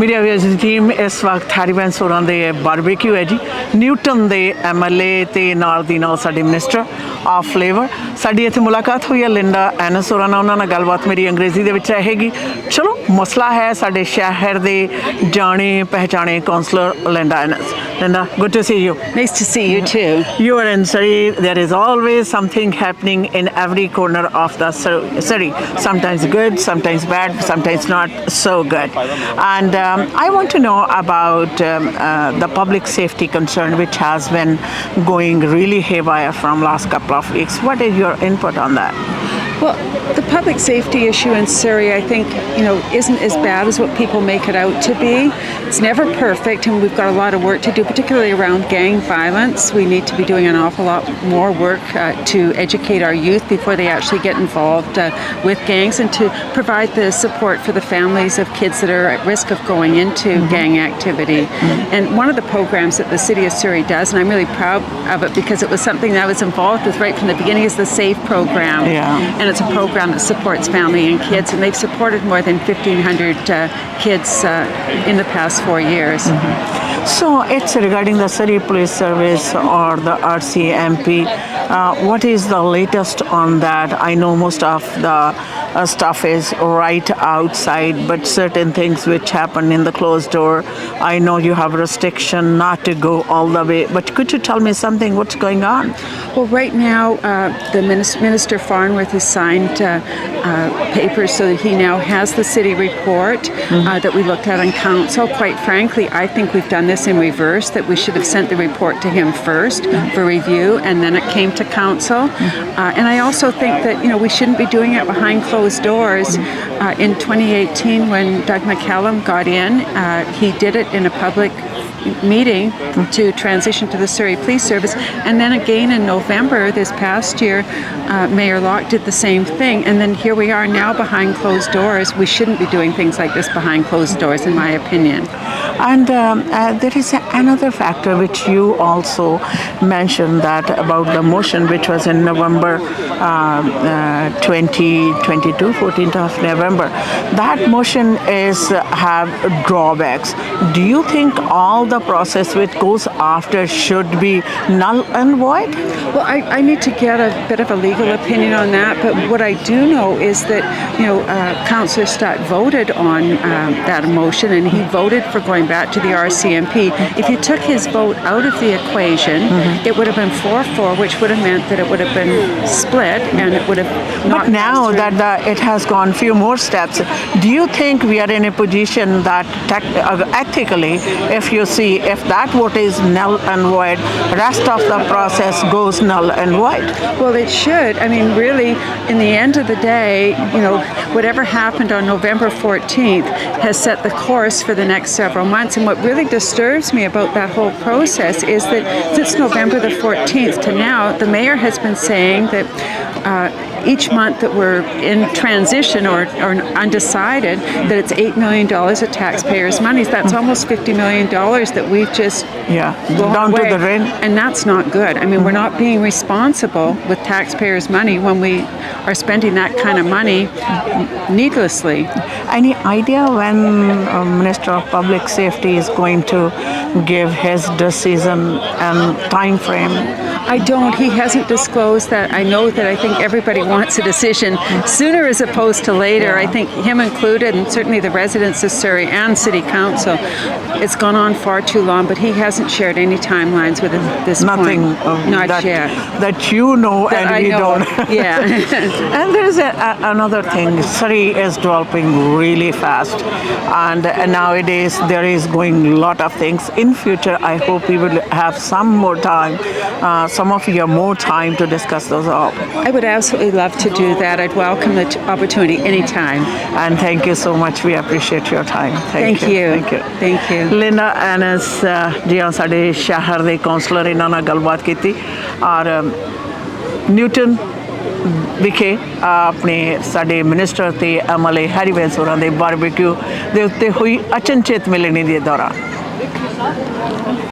Media viewers दी team इस वक्त हरिवंश होरां दे barbecue है जी न्यूटन दे MLA ते नाल दी नाल साडे मिनिस्टर ऑफ फ्लेवर साडी इत्थे मुलाकात हुई है लिंडा एनस होरां नाल उन्हां नाल गलबात मेरी अंग्रेजी दे विच रहेगी। चलो मसला है साडे शहर दे जाने पहचाने काउंसलर लिंडा एनस। Linda, good to see you. Nice to see you too. You are in Surrey. There is always something happening in every corner of the Surrey. Sometimes good, sometimes bad, sometimes not so good. And I want to know about the public safety concern, which has been going really haywire from last couple of weeks. What is your input on that? Well, the public safety issue in Surrey, I think, isn't as bad as what people make it out to be. It's never perfect, and we've got a lot of work to do, particularly around gang violence. We need to be doing an awful lot more work to educate our youth before they actually get involved with gangs, and to provide the support for the families of kids that are at risk of going into gang activity. And one of the programs that the City of Surrey does, and I'm really proud of it because it was something that I was involved with right from the beginning, is the SAFE program. Yeah. And it's a program that supports family and kids, and they've supported more than 1,500 kids in the past 4 years. So it's regarding the Surrey Police Service or the RCMP. What is the latest on that? I know most of the stuff is right outside, but certain things which happen in the closed door, I know you have restriction not to go all the way. But could you tell me something? What's going on? Well, right now, the Minister Farnworth has signed papers so that he now has the city report that we looked at on council. Quite frankly, I think we've done this in reverse, that we should have sent the report to him first for review, and then it came to council. And I also think that, we shouldn't be doing it behind closed doors. In 2018, when Doug McCallum got in, he did it in a public meeting to transition to the Surrey Police Service, and then again in November this past year, Mayor Locke did the same thing, and then here we are now behind closed doors. We shouldn't be doing things like this behind closed doors, in my opinion. And there is another factor which you also mentioned, that about the motion which was in November 2022, 14th of November. That motion have drawbacks. Do you think all the process which goes after should be null and void? Well, I need to get a bit of a legal opinion on that, but what I do know is that, Councillor Stutt voted on that motion, and he voted for going back to the RCMP. If you took his vote out of the equation, it would have been 4-4, which would have meant that it would have been split, and it would have not. But now that it has gone few more steps, do you think we are in a position that ethically, if you see, if that vote is null and void, rest of the process goes null and void? Well, it should. I mean, really, in the end of the day, whatever happened on November 14th has set the course for the next several months. And what really disturbs me about that whole process is that since November the 14th to now, the mayor has been saying that each month that we're in transition or undecided, that it's $8 million of taxpayers' money. That's almost $50 million that we've just blown down away. to the drain. And that's not good. I mean, we're not being responsible with taxpayers' money when we are spending that kind of money needlessly. Any idea when Minister of Public Safety is going to give his decision and time frame? I don't. He hasn't disclosed that. I know that I think everybody wants a decision sooner as opposed to later. I think him included, and certainly the residents of Surrey and City Council. It's gone on far too long, but he hasn't shared any timelines with us at this Nothing point. Not yet. That you know that and I we know. don't. Yeah. And there is another thing. Surrey is developing really fast, and nowadays there is going a lot of things. In future, I hope we will have some more time, some of you more time to discuss those all. I would absolutely love to do that. I'd welcome the opportunity anytime. And thank you so much. We appreciate your time. Thank you. Thank you. Thank you. Linda Ennis जी साडे शहर दे counsellor इन्हां नाल गलबात कीती और Newton विखे अपने साडे minister ते MLA हरिवंश होरां दे बारबेक्यू दे उत्ते हुई अचनचेत मिलनी दे दौरान